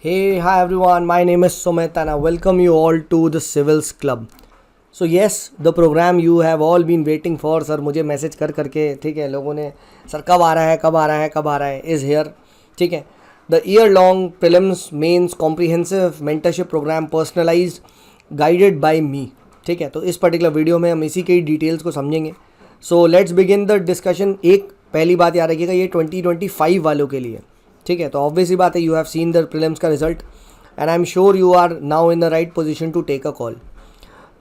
Hey, hi everyone. My name is Sumit and I welcome you all to the Civils Club. So yes, the program you have all been waiting for. Sir मुझे message कर करके ठीक है लोगों ने sir कब आ रहा है कब आ रहा है कब आ रहा है इज़ हेयर. ठीक है, the year long prelims mains comprehensive mentorship program personalised guided by me. ठीक है, तो इस पर्टिकुलर वीडियो में हम इसी के डिटेल्स को समझेंगे. So let's begin the discussion. एक पहली बात याद रखिएगा, ये 2025 वालों के लिए. ठीक है, तो ऑब्वियसली बात है, you have seen the prelims का result and I am sure you are now in the right position to take a call.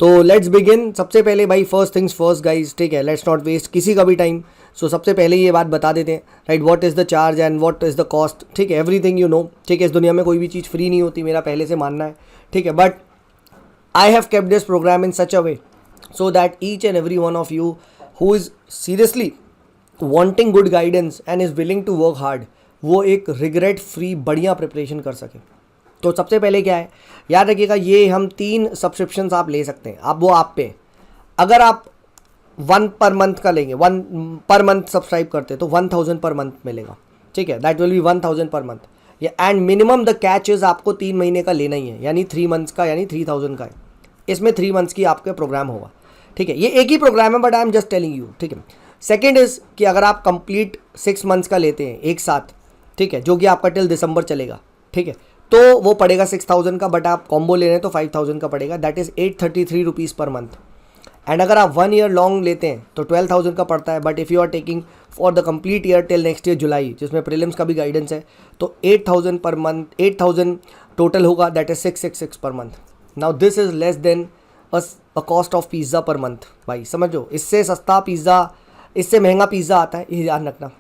तो लेट्स बिगिन. सबसे पहले भाई फर्स्ट थिंग्स फर्स्ट गाइज. ठीक है, लेट्स नॉट वेस्ट किसी का भी टाइम. सो सबसे पहले ये बात बता देते हैं, right, what is the charge and what is the cost. ठीक है, एवरीथिंग यू नो. ठीक है, इस दुनिया में कोई भी चीज़ फ्री नहीं होती, मेरा पहले से मानना है. ठीक है, but I have kept this programme in such a way so that each and every one of you who is seriously wanting good guidance and is willing to work hard, वो एक रिग्रेट फ्री बढ़िया preparation कर सके. तो सबसे पहले क्या है, याद रखिएगा, ये हम 3 सब्सक्रिप्शंस आप ले सकते हैं. आप वो आप पे, अगर आप 1 पर मंथ का लेंगे, 1 पर मंथ सब्सक्राइब करते तो 1000 पर मंथ मिलेगा. ठीक है, that will be 1000 per month. And minimum the catch is आपको 3 महीने का लेना ही है, यानी 3 मंथ्स का, यानी 3000 का है. इसमें 3 मंथ्स की आपका प्रोग्राम होगा. ठीक है, ये एक ही प्रोग्राम है but I am just telling you. ठीक है, सेकेंड इज़ कि अगर आप कंप्लीट 6 मंथ्स का लेते हैं एक साथ, ठीक है, जो कि आपका टिल दिसंबर चलेगा, ठीक है, तो वो पड़ेगा 6000 का. बट आप कॉम्बो ले रहे हैं तो 5000 का पड़ेगा, that is 833 rupees per month. And अगर आप 1 ईयर लॉन्ग लेते हैं तो 12000 का पड़ता है. But if you are taking for the complete year till next year July, जिसमें प्रीलिम्स का भी गाइडेंस है, तो 8000 पर मंथ, 8000 टोटल होगा, that is 666 per month. Now this is less than a cost of pizza per month. भाई समझो, इससे सस्ता पिज़्ज़ा, इससे महंगा पिज़्ज़ा आता है, ये ध्यान रखना.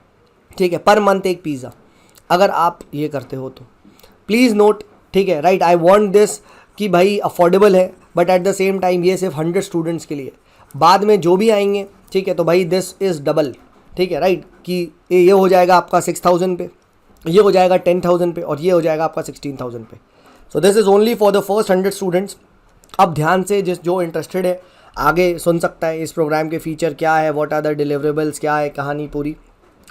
ठीक है, पर मंथ एक पिज़्ज़ा अगर आप ये करते हो तो प्लीज़ नोट. ठीक है, राइट, आई वांट दिस कि भाई अफोर्डेबल है, but at the same time ये सिर्फ 100 स्टूडेंट्स के लिए. बाद में जो भी आएंगे, ठीक है, तो भाई दिस इज़ डबल. ठीक है, राइट, कि ये हो जाएगा आपका 6000 पे, ये हो जाएगा 10000 पे, और ये हो जाएगा आपका 16000 पे. So this is only for the first 100 students. अब ध्यान से जो इंटरेस्टेड है आगे सुन सकता है इस प्रोग्राम के फीचर क्या है, व्हाट आर द डिलीवरेबल्स, क्या है कहानी पूरी.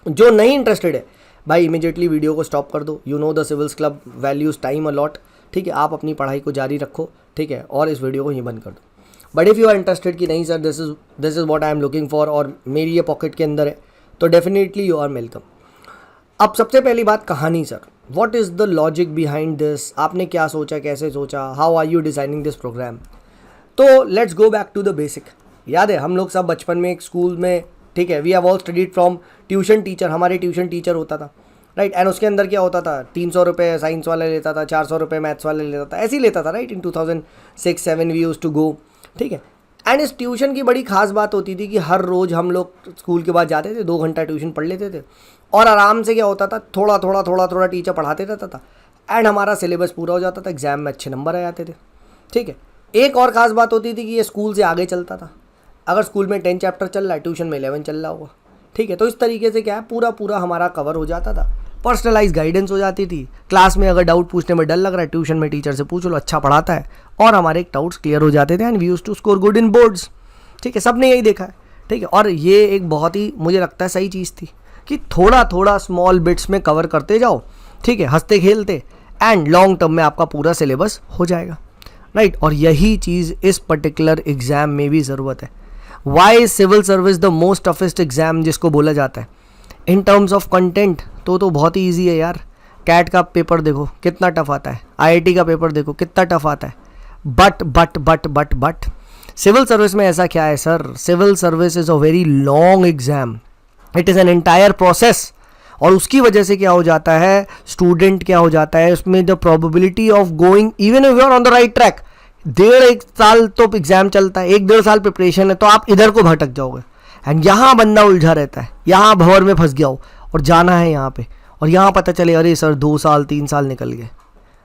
जो नहीं इंटरेस्टेड है भाई इमीडिएटली वीडियो को स्टॉप कर दो. You know the civils club values time allot. ठीक है, आप अपनी पढ़ाई को जारी रखो. ठीक है, और इस वीडियो को ही बंद कर दो. But if you are interested कि नहीं sir this is what I am looking for और मेरी ये पॉकेट के अंदर है, तो डेफिनेटली यू आर वेलकम. अब सबसे पहली बात, कहानी. Sir what is the logic behind this, आपने क्या सोचा, कैसे सोचा, how are you designing this program. तो let's go back to the basic. याद है, हम लोग सब बचपन में एक स्कूल में, ठीक है, we have all studied from tuition teacher. हमारे ट्यूशन टीचर होता था, राइट, एंड उसके अंदर क्या होता था, 300 रुपये साइंस वाला लेता था, 400 रुपये मैथ्स वाला लेता था, ऐसे ही लेता था, right. In 2006-7 we used to go. ठीक है, एंड इस ट्यूशन की बड़ी खास बात होती थी कि हर रोज़ हम लोग स्कूल के बाद जाते थे, 2 घंटा ट्यूशन पढ़ लेते थे, और आराम से क्या होता था, थोड़ा थोड़ा टीचर पढ़ाते रहता था, एंड हमारा सिलेबस पूरा हो जाता था, एग्जाम में अच्छे नंबर आ जाते थे. ठीक है, एक और ख़ास बात होती थी कि ये स्कूल से आगे चलता था. अगर स्कूल में 10 चैप्टर चल रहा है, ट्यूशन में 11 चल रहा होगा. ठीक है, तो इस तरीके से क्या है, पूरा हमारा कवर हो जाता था. पर्सनलाइज गाइडेंस हो जाती थी. क्लास में अगर डाउट पूछने में डर लग रहा है, ट्यूशन में टीचर से पूछ लो, अच्छा पढ़ाता है, और हमारे डाउट्स क्लियर हो जाते थे, and we used to score good in boards. ठीक है, सबने यही देखा है. ठीक है, और ये एक बहुत ही मुझे लगता है सही चीज़ थी कि थोड़ा स्मॉल बिट्स में कवर करते जाओ. ठीक है, हंसते खेलते, एंड लॉन्ग टर्म में आपका पूरा सिलेबस हो जाएगा, राइट. और यही चीज़ इस पर्टिकुलर एग्ज़ाम में भी ज़रूरत है. Why is civil service the most toughest exam जिसको बोला जाता है इन टर्म्स ऑफ कंटेंट. तो बहुत ही ईजी है यार. कैट का पेपर देखो कितना टफ आता है, IIT का पेपर देखो कितना टफ आता है. बट सिविल सर्विस में ऐसा क्या है sir, civil service is a very long exam. It is an entire process. और उसकी वजह से क्या हो जाता है, स्टूडेंट क्या हो जाता है, उसमें the probability of going, even if you are on the right track, 1.5 साल तो एग्जाम चलता है, 1-1.5 साल प्रिपरेशन है, तो आप इधर को भटक जाओगे. एंड यहाँ बंदा उलझा रहता है, यहाँ भंवर में फंस गया हो और जाना है यहाँ पे, और यहाँ पता चले अरे सर 2 साल 3 साल निकल गए.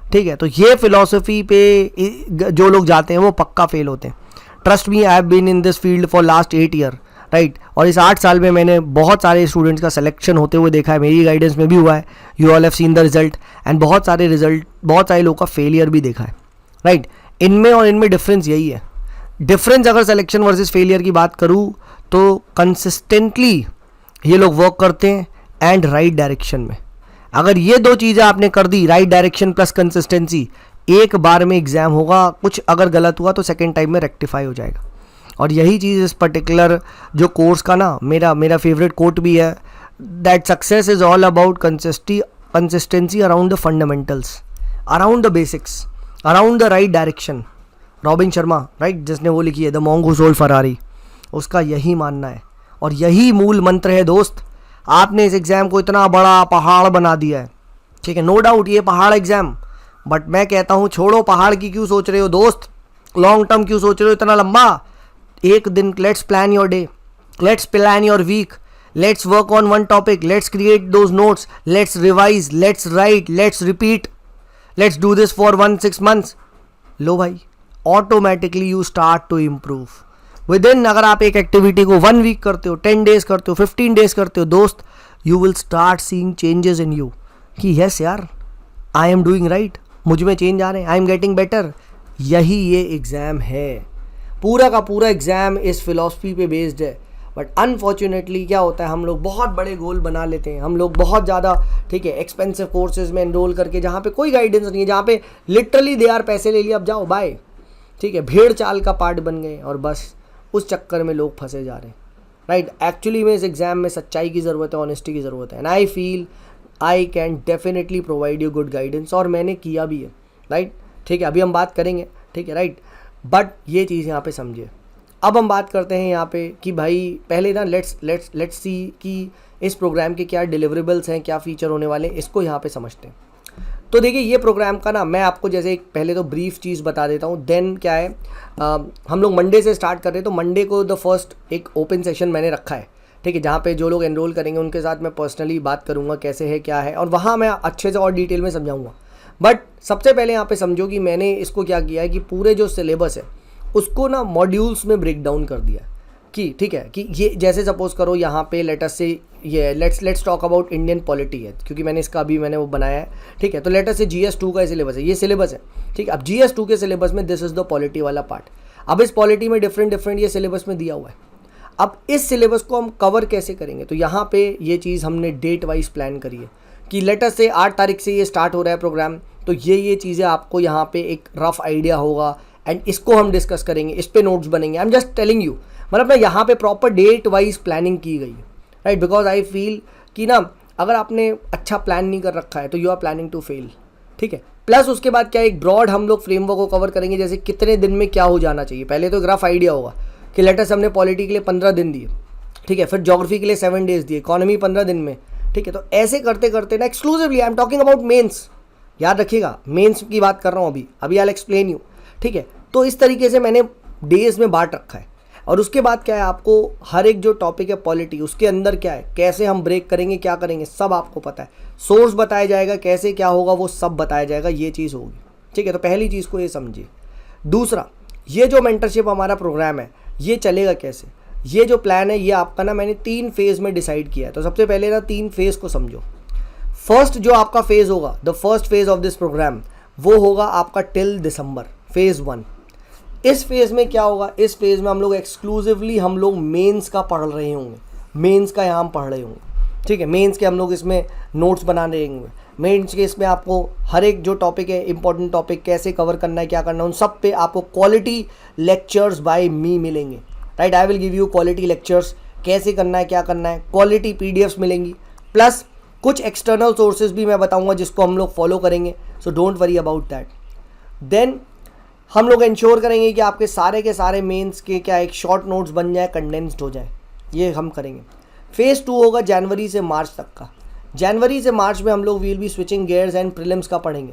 ठीक है, तो ये फिलॉसफी पे जो लोग जाते हैं वो पक्का फेल होते हैं. Trust me, I have been in this field for last 8 year, right. और इस 8 साल में मैंने बहुत सारे स्टूडेंट्स का सिलेक्शन होते हुए देखा है, मेरी गाइडेंस में भी हुआ है. You all have seen the result, and बहुत सारे लोगों का फेलियर भी देखा है, राइट. इनमें और इनमें डिफरेंस यही है. डिफरेंस अगर सिलेक्शन वर्सेस फेलियर की बात करूँ तो कंसिस्टेंटली ये लोग वर्क करते हैं एंड राइट डायरेक्शन में. अगर ये दो चीज़ें आपने कर दी, राइट डायरेक्शन प्लस कंसिस्टेंसी, एक बार में एग्जाम होगा, कुछ अगर गलत हुआ तो सेकेंड टाइम में रेक्टिफाई हो जाएगा। और यही चीज़ इस पर्टिकुलर जो कोर्स का ना मेरा फेवरेट कोट भी है, that success is all about consistency around the fundamentals, around the basics, around the right direction. Robin Sharma, right, जिसने वो लिखी है the monk who sold Ferrari, उसका यही मानना है और यही मूल मंत्र है दोस्त। आपने इस एग्ज़ाम को इतना बड़ा पहाड़ बना दिया है, ठीक है, नो डाउट ये पहाड़ एग्ज़ाम, बट मैं कहता हूँ छोड़ो पहाड़ की क्यों सोच रहे हो दोस्त, लॉन्ग टर्म क्यों सोच रहे हो इतना लंबा। एक दिन, let's plan your day, let's plan your week, let's work on one topic, let's create those notes, let's revise, let's write, let's repeat, let's do this for 1-6 months। लो भाई, automatically you start to improve within. अगर आप एक activity को 1 week करते हो, 10 days करते हो, 15 days करते हो दोस्त, you will start seeing changes in you कि यस यार, आई एम डूइंग राइट, मुझ में चेंज आ रहे हैं, आई एम गेटिंग बेटर। यही ये एग्ज़ाम है, पूरा का पूरा एग्ज़ाम इस फिलॉसफी पे बेस्ड है। बट अनफॉर्चुनेटली क्या होता है, हम लोग बहुत बड़े गोल बना लेते हैं, हम लोग बहुत ज़्यादा, ठीक है, एक्सपेंसिव कोर्सेज में एनरोल करके, जहाँ पे कोई गाइडेंस नहीं है, जहाँ पे लिटरली दे यार पैसे ले लिए अब जाओ बाय, ठीक है, भेड़ चाल का पार्ट बन गए और बस उस चक्कर में लोग फंसे जा रहे हैं, राइट। एक्चुअली में इस एग्ज़ाम में सच्चाई की ज़रूरत है, ऑनेस्टी की ज़रूरत है, and I feel I can definitely provide you good guidance, और मैंने किया भी है, राइट, ठीक है, अभी हम बात करेंगे, ठीक है, राइट। बट ये चीज़ यहाँ पे समझिए। अब हम बात करते हैं यहाँ पे कि भाई पहले ना लेट्स सी कि इस प्रोग्राम के क्या डिलीवरेबल्स हैं, क्या फ़ीचर होने वाले हैं, इसको यहाँ पे समझते हैं। तो देखिए ये प्रोग्राम का ना मैं आपको जैसे एक पहले तो ब्रीफ चीज़ बता देता हूँ, देन क्या है, हम लोग मंडे से स्टार्ट कर रहे हैं, तो मंडे को द फर्स्ट एक ओपन सेशन मैंने रखा है, ठीक है, जहाँ पे जो लोग एनरोल करेंगे उनके साथ मैं पर्सनली बात करूँगा कैसे है क्या है, और वहाँ मैं अच्छे से और डिटेल में समझाऊँगा। बट सबसे पहले यहाँ पे समझो कि मैंने इसको क्या किया है कि पूरे जो सिलेबस है उसको ना मॉड्यूल्स में ब्रेक डाउन कर दिया कि ठीक है, कि ये जैसे सपोज करो यहाँ पे लेटस से ये let's talk about Indian polity है, क्योंकि मैंने वो बनाया है, ठीक है। तो लेटस से GS2 का सिलेबस है, ये सिलेबस है, ठीक है। अब GS2 के सिलेबस में दिस इज़ द पॉलिटी वाला पार्ट। अब इस पॉलिटी में डिफरेंट ये सिलेबस में दिया हुआ है। अब इस सिलेबस को हम कवर कैसे करेंगे, तो यहाँ पे ये चीज़ हमने डेट वाइज प्लान करी है कि लेटस से 8 तारीख से ये स्टार्ट हो रहा है प्रोग्राम, तो ये चीज़ें आपको यहाँ पे एक रफ आइडिया होगा, एंड इसको हम डिस्कस करेंगे, इस पे नोट्स बनेंगे। आई एम जस्ट टेलिंग यू, मतलब ना यहाँ पे प्रॉपर डेट वाइज प्लानिंग की गई है, राइट, बिकॉज आई फील कि ना अगर आपने अच्छा प्लान नहीं कर रखा है तो you are planning to fail, ठीक है। प्लस उसके बाद क्या एक ब्रॉड हम लोग फ्रेमवर्क को कवर करेंगे, जैसे कितने दिन में क्या हो जाना चाहिए। पहले तो एक रफ आइडिया होगा कि लेटस हमने पॉलिटी के लिए 15 दिन दिए, ठीक है, फिर ज्योग्राफी के लिए 7 days दिए, इकोनॉमी 15 दिन में, ठीक है। तो ऐसे करते करते ना exclusively I am talking about mains, याद रखिएगा मेंस की बात कर रहा हूँ अभी आई विल एक्सप्लेन यू, ठीक है। तो इस तरीके से मैंने डेज में बांट रखा है। और उसके बाद क्या है, आपको हर एक जो टॉपिक है पॉलिटी, उसके अंदर क्या है, कैसे हम ब्रेक करेंगे, क्या करेंगे, सब आपको पता है। सोर्स बताया जाएगा, कैसे क्या होगा वो सब बताया जाएगा, ये चीज़ होगी, ठीक है। तो पहली चीज़ को ये समझिए। दूसरा, ये जो मेंटरशिप हमारा प्रोग्राम है ये चलेगा कैसे, ये जो प्लान है ये आपका ना मैंने 3 फेज़ में डिसाइड किया है। तो सबसे पहले ना 3 फेज़ को समझो। फर्स्ट जो आपका फेज़ होगा, the first phase of this programme, वो होगा आपका टिल दिसंबर, फेज़ 1। इस फेज़ में क्या होगा, इस फेज़ में हम लोग एक्सक्लूसिवली हम लोग मेंस का पढ़ रहे होंगे, मेंस का यहाँ हम पढ़ रहे होंगे, ठीक है। मेंस के हम लोग इसमें नोट्स बना रहे होंगे, मेंस के इसमें आपको हर एक जो टॉपिक है, इंपॉर्टेंट टॉपिक कैसे कवर करना है, क्या करना है, उन सब पे आपको क्वालिटी लेक्चर्स बाय मी मिलेंगे, right. I will give you quality lectures, कैसे करना है, क्या करना है, क्वालिटी PDFs मिलेंगी, प्लस कुछ एक्सटर्नल सोर्सेज भी मैं बताऊँगा जिसको हम लोग फॉलो करेंगे, so don't worry about that. Then हम लोग इंश्योर करेंगे कि आपके सारे के सारे मेंस के क्या एक शॉर्ट नोट्स बन जाए, कंडेंस्ड हो जाए, ये हम करेंगे। फेज़ 2 होगा जनवरी से मार्च तक का। जनवरी से मार्च में हम लोग will be switching gears and prelims का पढ़ेंगे।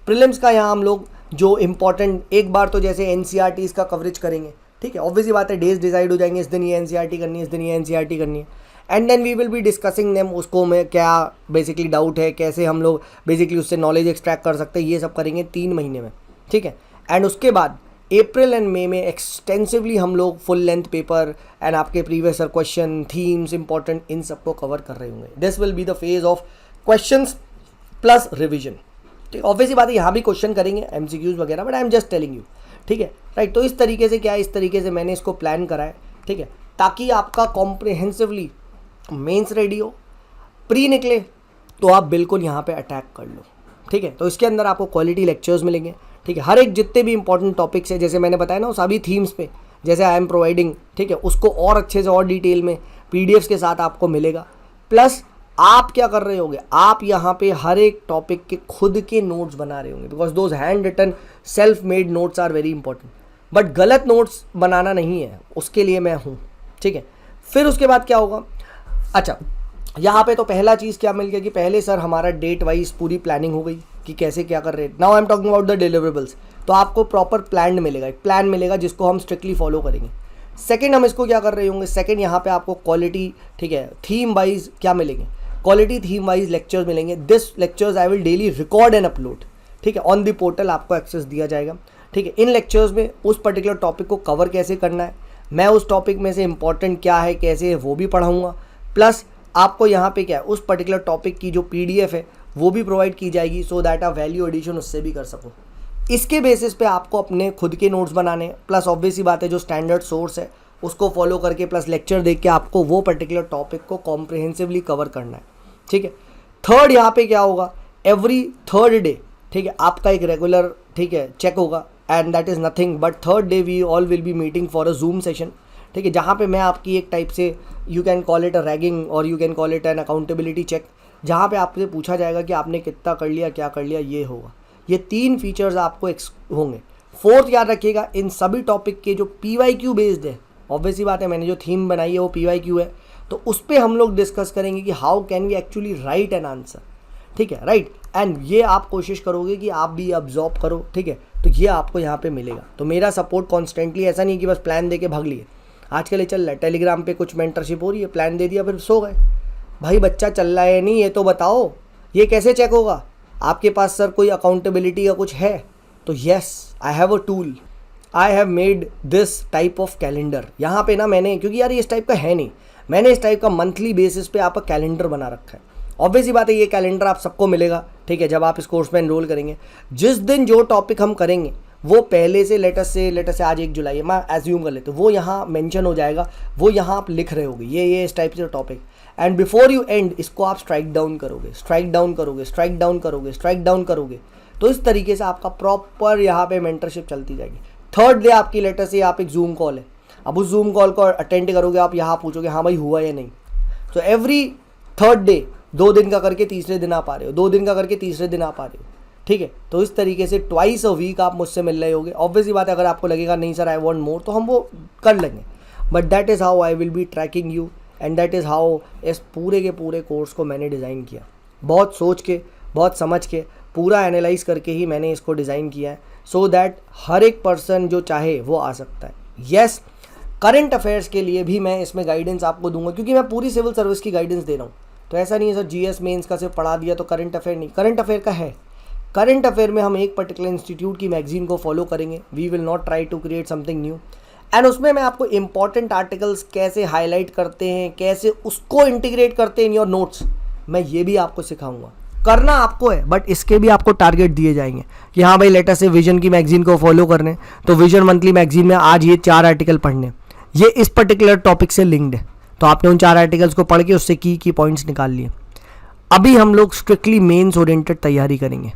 प्रीलिम्स का यहाँ हम लोग जो इम्पॉर्टेंट, एक बार तो जैसे NCERTs का कवरेज करेंगे, ठीक है। ऑब्वियसली बात है, डेज डिसाइड हो जाएंगे, इस दिन ये NCERT करनी है, इस दिन ये NCERT करनी है, and then we will be discussing them, उसको में क्या बेसिकली डाउट है, कैसे हम लोग बेसिकली उससे नॉलेज एक्सट्रैक्ट कर सकते हैं, ये सब करेंगे 3 महीने में, ठीक है। एंड उसके बाद अप्रैल एंड मई में एक्सटेंसिवली हम लोग फुल लेंथ पेपर एंड आपके previous year question, themes important, इन सबको कवर कर रहे होंगे। This will be the phase of questions plus revision, ठीक। ऑब्वियसली बात है यहाँ भी क्वेश्चन करेंगे, MCQs वगैरह, but I am just telling you, ठीक है, राइट। तो इस तरीके से क्या है, इस तरीके से मैंने इसको प्लान करा है, ठीक है, ताकि आपका कॉम्प्रिहेंसिवली मेंस रेडी हो, प्री निकले, तो आप बिल्कुल यहाँ पे अटैक कर लो, ठीक है। तो इसके अंदर आपको क्वालिटी लेक्चर्स मिलेंगे, ठीक है। हर एक जितने भी इंपॉर्टेंट टॉपिक्स है, जैसे मैंने बताया ना, उस सभी थीम्स पे जैसे आई एम प्रोवाइडिंग, ठीक है, उसको और अच्छे से और डिटेल में पीडीएफ्स के साथ आपको मिलेगा। प्लस आप क्या कर रहे होगे, आप यहाँ पे हर एक टॉपिक के खुद के नोट्स बना रहे होंगे, because those hand written self made notes are very important. But गलत नोट्स बनाना नहीं है, उसके लिए मैं हूँ, ठीक है। फिर उसके बाद क्या होगा, अच्छा यहाँ पे तो पहला चीज़ क्या मिल गया कि पहले सर हमारा डेट वाइज पूरी प्लानिंग हो गई कि कैसे क्या कर रहे हैं। Now I am talking about the deliverables. तो आपको प्रॉपर प्लान मिलेगा, एक प्लान मिलेगा जिसको हम स्ट्रिक्टली फॉलो करेंगे। सेकंड हम इसको क्या कर रहे होंगे, सेकंड यहाँ पे आपको क्वालिटी, ठीक है, थीम वाइज क्या मिलेंगे, क्वालिटी थीम वाइज लेक्चर्स मिलेंगे। This lectures I will daily record and upload, ठीक है, ऑन द पोर्टल आपको एक्सेस दिया जाएगा, ठीक है। इन लेक्चर्स में उस पर्टिकुलर टॉपिक को कवर कैसे करना है, मैं उस टॉपिक में से इंपॉर्टेंट क्या है कैसे है वो भी पढ़ाऊँगा। प्लस आपको यहाँ पे क्या है, उस पर्टिकुलर टॉपिक की जो पीडीएफ है वो भी प्रोवाइड की जाएगी, सो दैट आप वैल्यू एडिशन उससे भी कर सको। इसके बेसिस पे आपको अपने खुद के नोट्स बनाने, प्लस ऑब्वियसली बात है जो स्टैंडर्ड सोर्स है उसको फॉलो करके प्लस लेक्चर देख के आपको वो पर्टिकुलर टॉपिक को कॉम्प्रिहेंसिवली कवर करना है, ठीक है। थर्ड यहाँ पे क्या होगा, एवरी थर्ड डे, ठीक है, आपका एक रेगुलर, ठीक है, चेक होगा, and that is nothing but third day we all will be meeting for a Zoom session, ठीक है, जहाँ पे मैं आपकी एक टाइप से you can call it a ragging और you can call it an accountability check, जहाँ पे आपसे पूछा जाएगा कि आपने कितना कर लिया, क्या कर लिया, ये होगा। ये 3 फीचर्स आपको होंगे। फोर्थ याद रखिएगा, इन सभी टॉपिक के जो PYQ बेस्ड है, ऑब्वियसली बात है मैंने जो थीम बनाई है वो PYQ है, तो उस पर हम लोग डिस्कस करेंगे कि how can we actually write an answer, ठीक है, राइट। एंड ये आप कोशिश करोगे कि आप भी अब्जॉर्ब करो, ठीक है, तो ये आपको यहाँ पे मिलेगा। तो मेरा सपोर्ट कॉन्स्टेंटली, ऐसा नहीं कि बस प्लान दे के भाग लिए। आजकल ये चल रहा है, टेलीग्राम पे कुछ मेंटरशिप हो रही है, प्लान दे दिया फिर सो गए। भाई बच्चा चल रहा है नहीं ये तो बताओ, ये कैसे चेक होगा? आपके पास सर कोई अकाउंटेबिलिटी का कुछ है? तो yes, I have a tool, I have made this type of calendar. यहाँ पे ना मैंने, क्योंकि यार ये इस टाइप का है नहीं, मैंने इस टाइप का मंथली बेसिस पे आपका कैलेंडर बना रखा है। ऑब्वियसली बात है ये कैलेंडर आप सबको मिलेगा, ठीक है, जब आप इस कोर्स में एनरोल करेंगे। जिस दिन जो टॉपिक हम करेंगे वो पहले से लेटेस्ट से आज 1 जुलाई है, मैं एज्यूम कर लेते, वो यहाँ मेंशन हो जाएगा, वो यहाँ आप लिख रहे होगे ये इस टाइप से topic, and before you and इसको आप स्ट्राइक डाउन करोगे, स्ट्राइक डाउन करोगे, स्ट्राइक डाउन करोगे, स्ट्राइक डाउन करोगे। तो इस तरीके से आपका प्रॉपर यहाँ पे मेंटरशिप चलती जाएगी। थर्ड डे आपकी लेटेस्ट से आप एक जूम कॉल है, अब उस जूम कॉल को अटेंड करोगे, आप यहाँ पूछोगे हाँ भाई हुआ या नहीं। तो एवरी थर्ड डे 2 दिन का करके तीसरे दिन आप आ रहे हो, 2 दिन का करके तीसरे दिन आप आ रहे हो, ठीक है। तो इस तरीके से ट्वाइस अ वीक आप मुझसे मिल रहे होगे। ऑब्वियसली बात है अगर आपको लगेगा नहीं सर आई वांट मोर, तो हम वो कर लेंगे, but that is how I will be tracking you and that is how इस पूरे के पूरे कोर्स को मैंने डिज़ाइन किया। बहुत सोच के, बहुत समझ के, पूरा एनालाइज करके ही मैंने इसको डिज़ाइन किया है, सो दैट हर एक पर्सन जो चाहे वो आ सकता है। येस, करंट अफेयर्स के लिए भी मैं इसमें गाइडेंस आपको दूंगा, क्योंकि मैं पूरी सिविल सर्विस की गाइडेंस दे रहा हूँ। तो ऐसा नहीं है सर जीएस मेंस का सिर्फ पढ़ा दिया तो करंट अफेयर नहीं, करंट अफेयर का है। करंट अफेयर में हम एक पर्टिकुलर इंस्टीट्यूट की मैगजीन को फॉलो करेंगे, we will not try to create something new, and उसमें मैं आपको इंपॉर्टेंट आर्टिकल्स कैसे हाईलाइट करते हैं, कैसे उसको इंटीग्रेट करते हैं इन योर नोट्स, मैं ये भी आपको सिखाऊंगा। करना आपको है, बट इसके भी आपको टारगेट दिए जाएंगे कि हाँ भाई लेटेस्ट से विजन की मैगजीन को फॉलो करने, तो विजन मंथली मैगजीन में आज ये 4 आर्टिकल पढ़ने, ये इस पर्टिकुलर टॉपिक से लिंक्ड है, तो आपने उन 4 आर्टिकल्स को पढ़ के उससे की पॉइंट्स निकाल लिए। अभी हम लोग स्ट्रिक्टली मेंस ओरिएंटेड तैयारी करेंगे।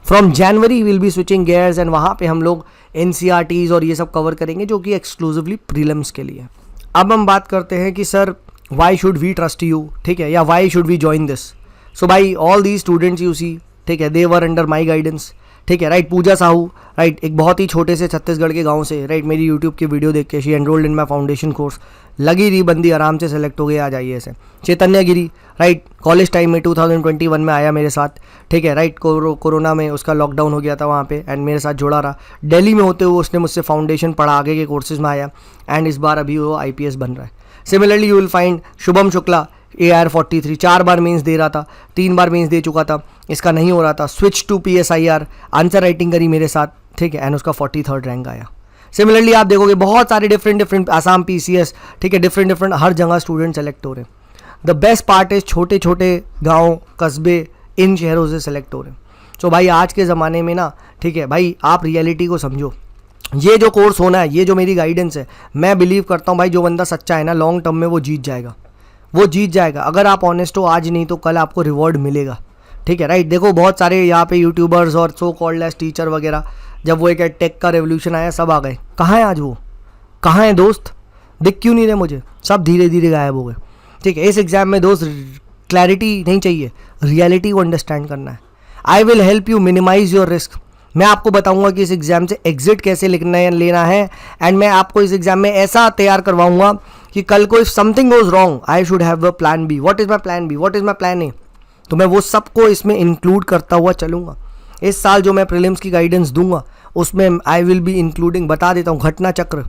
From January will be switching gears and वहाँ पे हम लोग NCRTs और ये सब कवर करेंगे जो कि एक्सक्लूसिवली प्रीलिम्स के लिए। अब हम बात करते हैं कि sir why should we trust you, ठीक है, या why should we join this. So भाई all the students you see, ठीक है, दे वर अंडर माई गाइडेंस, ठीक है, राइट। पूजा साहू, राइट, एक बहुत ही छोटे से छत्तीसगढ़ के गांव से, राइट, मेरी यूट्यूब की वीडियो देख के she enrolled in my foundation course, लगी रही बंदी, आराम से सेलेक्ट हो गई, आ जाइए ऐसे। चैतन्य गिरी, राइट, कॉलेज टाइम में 2021 में आया मेरे साथ, ठीक है, राइट, कोरोना में उसका लॉकडाउन हो गया था वहाँ पे, एंड मेरे साथ जुड़ा रहा। दिल्ली में होते हुए उसने मुझसे फाउंडेशन पढ़ा, आगे के कोर्सेज में आया, एंड इस बार अभी वो IPS बन रहा है। Similarly you will find Shubham Shukla, AR43, 4 बार मेंस दे रहा था, 3 बार मेंस दे चुका था, इसका नहीं हो रहा था, switch to PSIR, answer writing करी मेरे साथ, ठीक है, एंड उसका 43rd रैंक आया। सिमिलरली आप देखोगे बहुत सारे डिफरेंट आसाम PCS, ठीक है, डिफरेंट हर जगह स्टूडेंट सेलेक्ट हो रहे हैं। द बेस्ट पार्ट इज छोटे छोटे गाँव, कस्बे, इन शहरों से सेलेक्ट हो रहे हैं। सो भाई आज के ज़माने में ना, ठीक है भाई, आप रियलिटी को समझो। ये जो कोर्स होना है, ये जो मेरी गाइडेंस है, मैं बिलीव करता हूँ भाई जो बंदा सच्चा है ना, लॉन्ग टर्म में वो जीत जाएगा, वो जीत जाएगा। अगर आप ऑनेस्ट हो आज नहीं तो कल आपको रिवॉर्ड मिलेगा। ठीक है राइट। देखो बहुत सारे यहाँ पे यूट्यूबर्स और सो कॉल्ड एज टीचर वगैरह, जब वो एक टेक का रेवोल्यूशन आया सब आ गए, कहाँ हैं आज वो, कहाँ हैं दोस्त, दिख क्यों नहीं रहे मुझे, सब धीरे धीरे गायब हो गए। ठीक है, इस एग्जाम में दोस्त क्लैरिटी नहीं चाहिए, रियलिटी को अंडरस्टैंड करना है। I will help you minimise your risk. मैं आपको बताऊंगा कि इस एग्जाम से एग्जिट कैसे लिखना है, लेना है, एंड मैं आपको इस एग्जाम में ऐसा तैयार करवाऊंगा कि कल को if something goes wrong I should have a plan B. What is my plan B, what is my plan A. तो मैं वो सबको इसमें इंक्लूड करता हुआ चलूंगा। इस साल जो मैं प्रीलिम्स की गाइडेंस दूंगा उसमें आई विल बी इंक्लूडिंग, बता देता हूँ, घटना चक्र,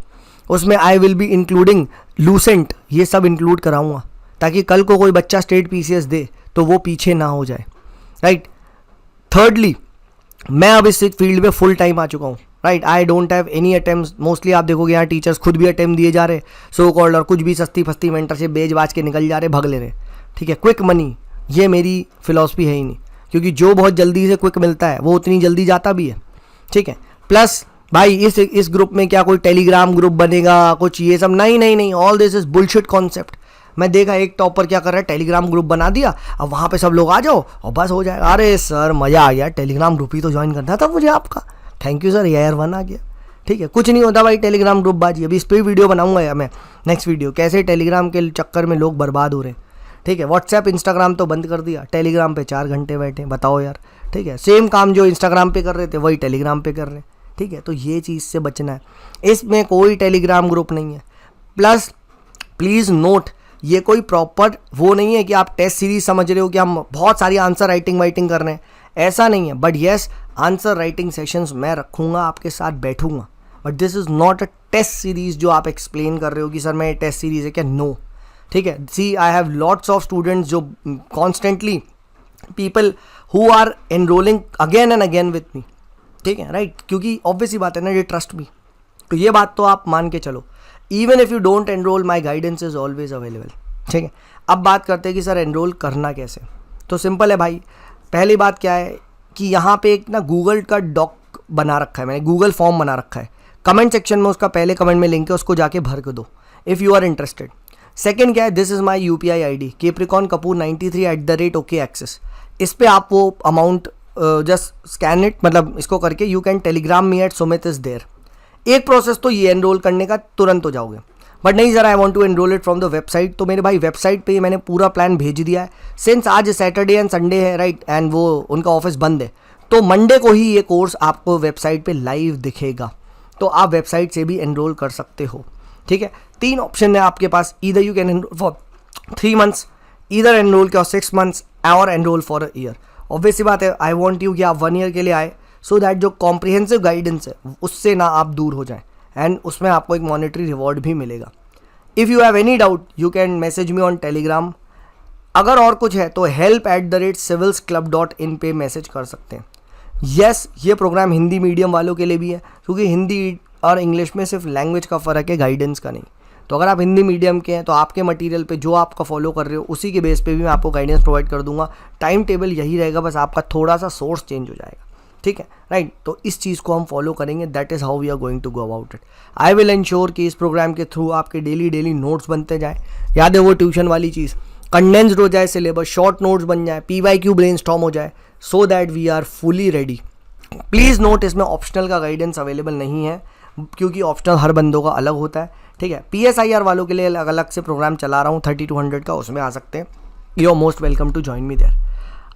उसमें आई विल बी इंक्लूडिंग लूसेंट, ये सब इंक्लूड कराऊंगा ताकि कल को कोई बच्चा स्टेट पीसीएस दे तो वो पीछे ना हो जाए, राइट। थर्डली, मैं अब इस फील्ड में फुल टाइम आ चुका हूँ, right. I don't have any attempts. Mostly आप देखोगे यहाँ टीचर्स खुद भी अटेम्प्ट दिए जा रहे, सो कॉल्ड, और कुछ भी सस्ती फस्ती मेंटरशिप बेच बाज के निकल जा रहे, भग ले रहे। ठीक है, क्विक मनी ये मेरी फिलॉसफी है ही नहीं, क्योंकि जो बहुत जल्दी से क्विक मिलता है वो उतनी जल्दी जाता भी है। ठीक है, प्लस भाई इस ग्रुप में क्या कोई टेलीग्राम ग्रुप बनेगा, कुछ ये सब नहीं नहीं नहीं, all this is bullshit concept. मैं देखा एक टॉपर क्या कर रहा है, टेलीग्राम ग्रुप बना दिया, अब वहाँ पे सब लोग आ जाओ और बस हो जाएगा। अरे सर मज़ा आ गया, टेलीग्राम ग्रुप ही तो ज्वाइन करना था मुझे आपका, थैंक यू सर, यार 1 आ गया। ठीक है, कुछ नहीं होता भाई टेलीग्राम ग्रुप बाजी। अभी इस पर वीडियो बनाऊंगा यार मैं, नेक्स्ट वीडियो, कैसे टेलीग्राम के चक्कर में लोग बर्बाद हो रहे हैं। ठीक है, व्हाट्सएप इंस्टाग्राम तो बंद कर दिया, टेलीग्राम पे 4 घंटे बैठे, बताओ यार। ठीक है, सेम काम जो इंस्टाग्राम पे कर रहे थे वही टेलीग्राम पे कर रहे हैं। ठीक है, तो ये चीज़ से बचना है, इसमें कोई टेलीग्राम ग्रुप नहीं है। प्लस प्लीज़ नोट, ये कोई प्रॉपर वो नहीं है कि आप टेस्ट सीरीज समझ रहे हो कि हम बहुत सारी आंसर राइटिंग कर रहे हैं, ऐसा नहीं है। But yes, answer writing sessions मैं रखूँगा, आपके साथ बैठूंगा, but this is not a test series जो आप एक्सप्लेन कर रहे हो कि सर मैं टेस्ट सीरीज है क्या, नो। ठीक है, see I have lots of students जो constantly, people who are enrolling again and again with me. ठीक है राइट, क्योंकि ऑब्वियसली बात है ना, ये ट्रस्ट मी, तो ये बात तो आप मान के चलो। Even if you don't enrol, my guidance is always available. ठीक है, अब बात करते हैं कि सर एनरोल करना कैसे। तो सिंपल है भाई, पहली बात क्या है कि यहाँ पे एक ना गूगल का डॉक बना रखा है, मैंने गूगल फॉर्म बना रखा है, कमेंट सेक्शन में उसका पहले कमेंट में लिंक है, उसको जाके भर के दो if you are interested. Second क्या है, this is my UPI ID capricornkapur93@OKAccess। इस पर आप वो अमाउंट जस्ट स्कैन इट, मतलब इसको करके you can telegram me at Sumit is there. एक प्रोसेस तो ये एनरोल करने का, तुरंत हो जाओगे। बट नहीं sir, I want to enrol it from the website, तो मेरे भाई वेबसाइट पे मैंने पूरा प्लान भेज दिया है। सिंस आज सैटरडे एंड संडे है राइट, एंड वो उनका ऑफिस बंद है, तो मंडे को ही ये कोर्स आपको वेबसाइट पे लाइव दिखेगा, तो आप वेबसाइट से भी एनरोल कर सकते हो। ठीक है, 3 ऑप्शन है आपके पास, either you can enrol for 3 months, either enrol for 6 months और enrol for a year. Obviously बात है, आई वॉन्ट यू कि आप 1 year के लिए आए, सो दैट जो कॉम्प्रिहेंसिव गाइडेंस है उससे ना आप दूर हो जाएं, एंड उसमें आपको एक मॉनेटरी रिवॉर्ड भी मिलेगा। If you have any doubt you can message me on Telegram. अगर और कुछ है तो help@civilsclub.in पे मैसेज कर सकते हैं। यस, ये प्रोग्राम हिंदी मीडियम वालों के लिए भी है, क्योंकि हिंदी और इंग्लिश में सिर्फ लैंग्वेज का फ़र्क है, गाइडेंस का नहीं। तो अगर आप हिंदी मीडियम के हैं तो आपके मटेरियल पे जो आपका फॉलो कर रहे हो उसी के बेस पे भी मैं आपको गाइडेंस प्रोवाइड कर दूंगा। टाइम टेबल यही रहेगा, बस आपका थोड़ा सा सोर्स चेंज हो जाएगा। ठीक है राइट, तो इस चीज़ को हम फॉलो करेंगे, that is how we are going to go about it. I will ensure कि इस प्रोग्राम के थ्रू आपके डेली नोट्स बनते जाए। याद है वो ट्यूशन वाली चीज़, कंडेंस्ड हो जाए सिलेबस, शॉर्ट नोट्स बन जाए, PYQ ब्रेनस्टॉर्म हो जाए, so that we are fully ready. Please note, इसमें ऑप्शनल का गाइडेंस अवेलेबल नहीं है, क्योंकि ऑप्शनल हर बंदों का अलग होता है। ठीक है, PSIR वालों के लिए अलग अलग से प्रोग्राम चला रहा हूँ 30 to 100 का, उसमें आ सकते हैं। You are most welcome to join me there.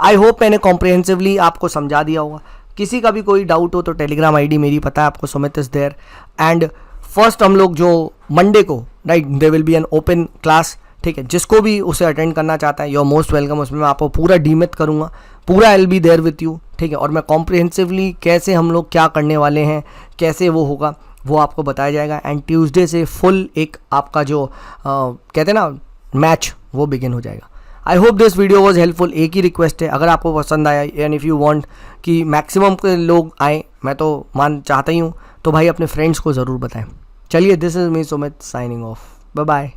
I hope मैंने कॉम्प्रिहेंसिवली आपको समझा दिया होगा। किसी का भी कोई डाउट हो तो टेलीग्राम ID मेरी पता है आपको, Sumit is there. And first हम लोग जो मंडे को right, they will be an open class. ठीक है, जिसको भी उसे अटेंड करना चाहता है यू आर मोस्ट वेलकम। उसमें मैं आपको पूरा डीमिथ करूँगा, पूरा I will be there with you. ठीक है, और मैं कॉम्प्रिहेंसिवली कैसे हम लोग क्या करने वाले हैं, कैसे वो होगा, वो आपको बताया जाएगा। एंड ट्यूसडे से फुल एक आपका जो कहते हैं ना मैच, वो बिगिन हो जाएगा। I hope this video was helpful. एक ही रिक्वेस्ट है, अगर आपको पसंद आया एंड इफ़ यू वांट कि मैक्सिमम के लोग आए, मैं तो चाहता ही हूँ, तो भाई अपने फ्रेंड्स को ज़रूर बताएं। चलिए, this is me Sumit signing off, bye bye.